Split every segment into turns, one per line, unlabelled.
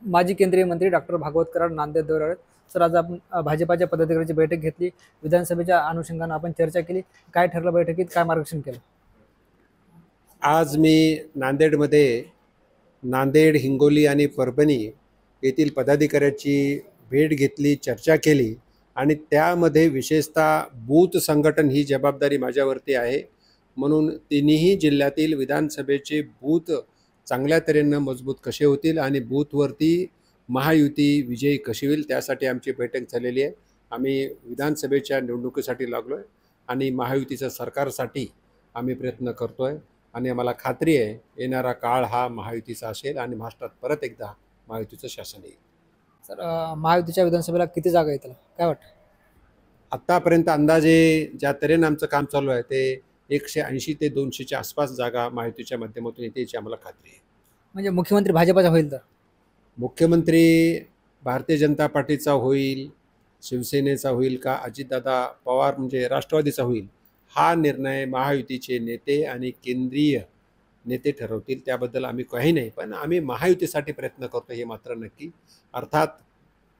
माजी केंद्रीय मंत्री डॉक्टर भागवत कराड नांदेड दौऱ्यावर आहेत. सर, आज आपण भाजपाच्या पदाधिकाऱ्यांची बैठक घेतली. विधानसभेच्या अनुषंगानं आपण चर्चा केली. काय ठरलं बैठकीत? काय मार्गदर्शन केलं?
आज मी नांदेडमध्ये नांदेड, हिंगोली आणि परभणी येथील पदाधिकाऱ्यांची भेट घेतली, चर्चा केली आणि त्यामध्ये विशेषतः बूथ संघटन ही जबाबदारी माझ्यावरती आहे. म्हणून तिन्ही जिल्ह्यातील विधानसभेचे बूथ चांगल्या तऱ्हेनं मजबूत कसे होतील आणि बूथवरती महायुती विजयी कशी होईल त्यासाठी आमची बैठक झालेली आहे. आम्ही विधानसभेच्या निवडणुकीसाठी लागलो आहे आणि महायुतीच्या सरकारसाठी आम्ही प्रयत्न करतो आहे आणि आम्हाला खात्री आहे येणारा काळ हा महायुतीचा असेल आणि महाराष्ट्रात परत एकदा महायुतीचं शासन येईल.
सर, महायुतीच्या विधानसभेला किती जागा येतील? काय वाटतं?
आत्तापर्यंत अंदाजे ज्या तऱ्हेनं आमचं काम चालू आहे ते 180 ते 200च्या आसपास जागा महायुतीच्या माध्यमातून येते याची आम्हाला खात्री आहे.
म्हणजे मुख्यमंत्री भाजपाचा होईल तर?
मुख्यमंत्री भारतीय जनता पार्टीचा होईल, शिवसेनेचा होईल का अजितदादा पवार म्हणजे राष्ट्रवादीचा होईल, हा निर्णय महायुतीचे नेते आणि केंद्रीय नेते ठरवतील. त्याबद्दल आम्ही काही नाही, पण आम्ही महायुतीसाठी प्रयत्न करतो हे मात्र नक्की. अर्थात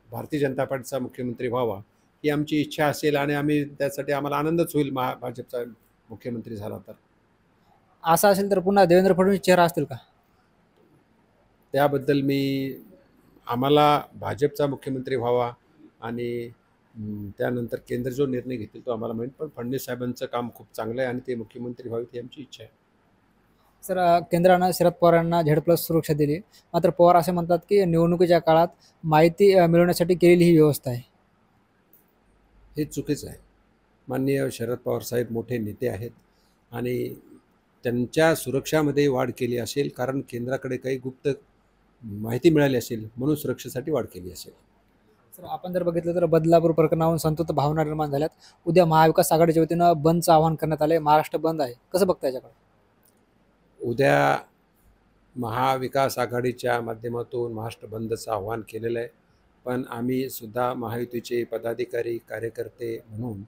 भारतीय जनता पार्टीचा मुख्यमंत्री व्हावा ही आमची इच्छा असेल आणि आम्ही त्यासाठी आम्हाला आनंदच होईल भाजपचा मुख्यमंत्री झाला तर.
असं असेल तर पुन्हा देवेंद्र फडणवीस चेहरा असतील का?
त्याबद्दल आम्हाला भाजपचा मुख्यमंत्री व्हावा आणि त्यानंतर केंद्र जो निर्णय घेतील तो आम्हाला माहीत, पण फडणवीस साहेबांचं काम खूप चांगलं आहे आणि ते मुख्यमंत्री व्हावेत ही आमची इच्छा आहे.
सर, केंद्रानं शरद पवारांना Z+ सुरक्षा दिली. मात्र पवार असे म्हणतात की निवडणुकीच्या काळात माहिती मिळवण्यासाठी केलेली ही व्यवस्था आहे.
हे चुकीचं आहे. माननीय शरद पवार साहेब मोठे नेते आहेत आणि त्यांच्या सुरक्षामध्ये वाढ केली असेल कारण केंद्राकडे काही गुप्त माहिती मिळाली असेल म्हणून सुरक्षेसाठी वाढ केली असेल.
सर, आपण जर बघितलं तर बदलापूर प्रकरणावरून संतप्त भावना निर्माण झाल्यात. उद्या महाविकास आघाडीच्या वतीनं बंदचं आवाहन करण्यात आले. महाराष्ट्र बंद आहे, कसं बघता याच्याकडे?
उद्या महाविकास आघाडीच्या माध्यमातून महाराष्ट्र बंदचं आव्हान केलेलं आहे, पण आम्ही सुद्धा महायुतीचे पदाधिकारी कार्यकर्ते म्हणून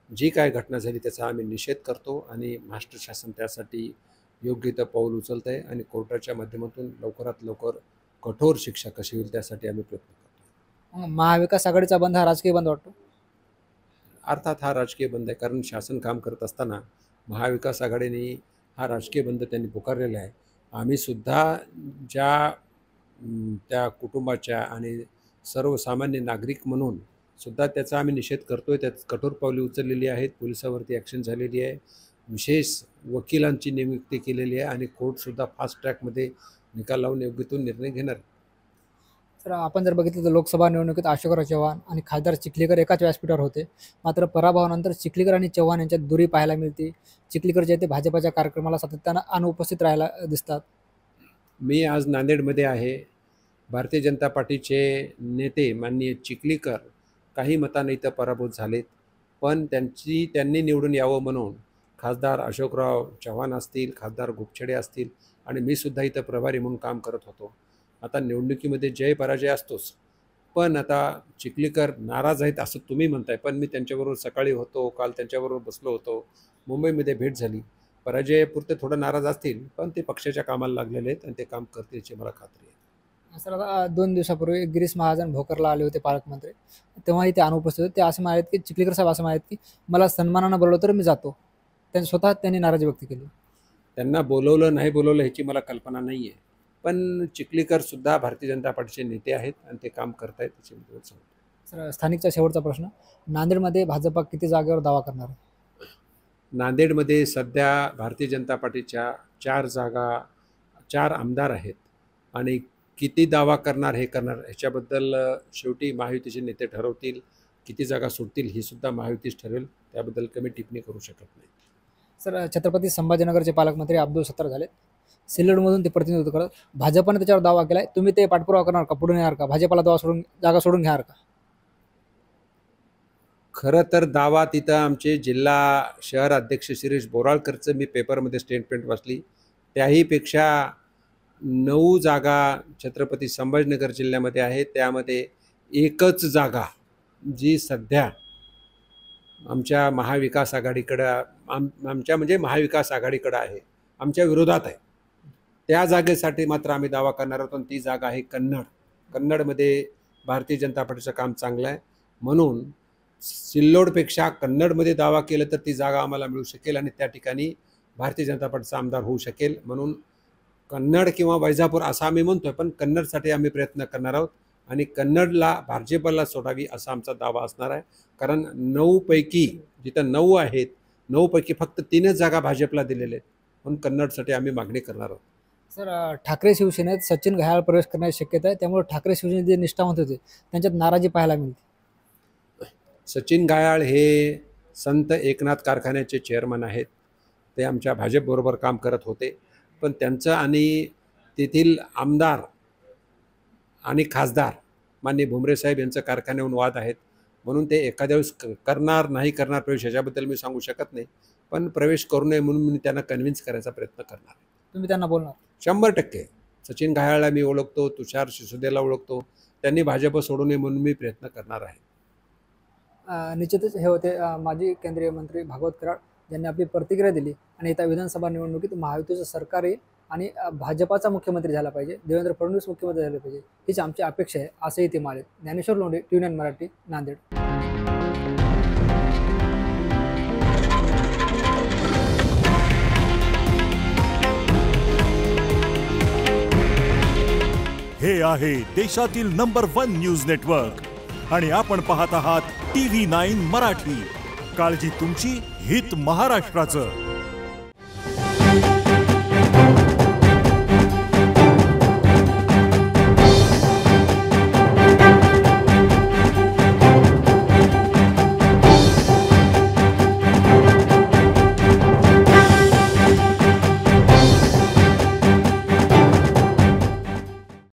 जी काय घटना झाली त्याचा आम्ही निषेध करतो आणि महाराष्ट्र शासन त्यासाठी योग्य ते पाऊल उचलत आहे आणि कोर्टाच्या माध्यमातून लवकरात लवकर कठोर शिक्षा कशी होईल त्यासाठी आम्ही प्रयत्न करतो.
महाविकास आघाडीचा बंद हा राजकीय बंद वाटतो?
अर्थात हा राजकीय बंद आहे कारण शासन काम करत असताना महाविकास आघाडीने हा राजकीय बंद त्यांनी पुकारलेला आहे. आम्ही सुद्धा त्या कुटुंबाच्या आणि सर्वसामान्य नागरिक म्हणून सुद्धा त्याचा आम्ही निषेध करतो आहे. त्यात कठोर पावले उचललेली आहेत, पोलिसावरती ॲक्शन झालेली आहे, विशेष वकिलांची नियुक्ती केलेली आहे आणि कोर्टसुद्धा फास्ट ट्रॅकमध्ये निकाल लावून योग्य निर्णय घेणार.
तर आपण जर बघितलं तर लोकसभा निवडणुकीत अशोकराव चव्हाण आणि खासदार चिखलीकर एकाच व्यासपीठावर होते. मात्र पराभवानंतर चिखलीकर आणि चव्हाण यांच्यात दुरी पाहायला मिळते. चिखलीकर जे ते भाजपाच्या कार्यक्रमाला सातत्यानं अनुपस्थित राहायला दिसतात.
मी आज नांदेडमध्ये आहे. भारतीय जनता पार्टीचे नेते माननीय चिखलीकर काही मतांनी इथं पराभूत झालेत, पण त्यांनी निवडून यावं म्हणून खासदार अशोकराव चव्हाण असतील, खासदार घुपछडे असतील आणि मी सुद्धा इथं प्रभारी म्हणून काम करत होतो. आता निवडणुकीमध्ये जय पराजय असतोच, पण आता चिखलीकर नाराज आहेत असं तुम्ही म्हणताय, पण मी त्यांच्याबरोबर सकाळी होतो, काल त्यांच्याबरोबर बसलो होतो, मुंबईमध्ये भेट झाली. पराजयापुरते थोडं नाराज असतील, पण ते पक्षाच्या कामाला लागलेले आहेत आणि ते काम करतील याची मला खात्री आहे.
सर, आता 2 दिवसापूर्वी गिरीश महाजन भोकरला आले होते पालकमंत्री. तेव्हाही ते अनुपस्थित होते. ते असं म्हणालेत की चिखलीकर साहेब असं म्हणालेत की मला सन्मानानं बोलवलं तर मी जातो. स्वतः त्यांनी नाराजी व्यक्त केली.
त्यांना बोलवलं नाही बोलवलं ह्याची मला कल्पना नाही आहे, पण चिखलीकरसुद्धा भारतीय जनता पार्टीचे नेते आहेत आणि ते काम करत आहेत त्याची मी सांगतो.
सर, स्थानिकचा शेवटचा प्रश्न, नांदेडमध्ये भाजपा किती जागेवर दावा करणार?
नांदेडमध्ये सध्या भारतीय जनता पार्टीच्या 4 आमदार आहेत आणि किती दावा करणार ह्याच्याबद्दल शेवटी महायुतीचे नेते ठरवतील. किती जागा सुटतील ही सुद्धा महायुतीच ठरवेल, त्याबद्दल कमी टिप्पणी करू शकत नाही.
सर, छत्रपती संभाजीनगरचे पालकमंत्री अब्दुल सत्तार झाले. सिल्लोडमधून ते प्रतिनिधित्व करत. भाजपने त्याच्यावर दावा केला आहे. तुम्ही ते पाठपुरावा करणार का? पुढे येणार का? भाजपला जागा सोडून घेणार का?
खरं तर दावा तिथं आमचे जिल्हा शहर अध्यक्ष शिरीष बोराळकरचं मी पेपरमध्ये स्टेटमेंट वाचली. त्याहीपेक्षा 9 जागा छत्रपती संभाजीनगर जिल्ह्यामध्ये आहेत, त्यामध्ये एकच जागा जी सध्या आमच्या महाविकास आघाडीकडं महाविकास आघाडीकडं आहे, आमच्या विरोधात आहे. त्या जागेसाठी मात्र आम्ही दावा करणार आहोत आणि ती जागा आहे कन्नड. कन्नडमध्ये भारतीय जनता पार्टीचं काम चांगलं आहे, म्हणून सिल्लोडपेक्षा कन्नडमध्ये दावा केलं तर ती जागा आम्हाला मिळू शकेल आणि त्या ठिकाणी भारतीय जनता पार्टीचा आमदार होऊ शकेल. म्हणून कन्नड किंवा वैजापूर असं आम्ही म्हणतोय, पण कन्नडसाठी आम्ही प्रयत्न करणार आहोत आणि कन्नडला भाजपला सोडावी असा आमचा दावा असणार आहे. कारण 9 पैकी जिथं 9 आहेत, 9 पैकी फक्त 3च जागा भाजपला दिलेल्या आहेत, म्हणून कन्नडसाठी आम्ही मागणी करणार आहोत.
सर, ठाकरे शिवसेनेत सचिन घायाळ प्रवेश करण्याची शक्यता आहे, त्यामुळे ठाकरे शिवसेनेत जे निष्ठावंत होते त्यांच्यात नाराजी पाहायला मिळते.
सचिन घायाळ हे संत एकनाथ कारखान्याचे चेअरमन आहेत. ते आमच्या भाजपबरोबर काम करत होते, पण त्यांचं आणि तेथील आमदार आणि खासदार माननीय भुमरे साहेब यांचं कारखान्याहून वाद आहेत, म्हणून ते एखाद्या वेळेस करणार नाही करणार प्रवेश याच्याबद्दल मी सांगू शकत नाही, पण प्रवेश करू नये म्हणून मी त्यांना कन्व्हिन्स करायचा प्रयत्न करणार आहे.
तुम्ही त्यांना बोलणार?
100% सचिन घायाळला मी ओळखतो, तुषार सिसोदियाला ओळखतो, त्यांनी भाजप सोडू नये म्हणून मी प्रयत्न करणार आहे.
निश्चितच हे होते माजी केंद्रीय मंत्री भागवत कराड, ज्यांनी आपली प्रतिक्रिया दिली आणि येत्या विधानसभा निवडणुकीत महायुतीचं सरकार येईल आणि भाजपाचा मुख्यमंत्री झाला पाहिजे, देवेंद्र फडणवीस मुख्यमंत्री झाले पाहिजे, हीच आमची अपेक्षा आहे असंही ते म्हणाले. ज्ञानेश्वर लोंढे, TVN मराठी, नांदेड.
हे आहे देशातील नंबर 1 न्यूज नेटवर्क आणि आपण पाहत आहात TV9 मराठी. काळजी तुमची, हित महाराष्ट्राचं.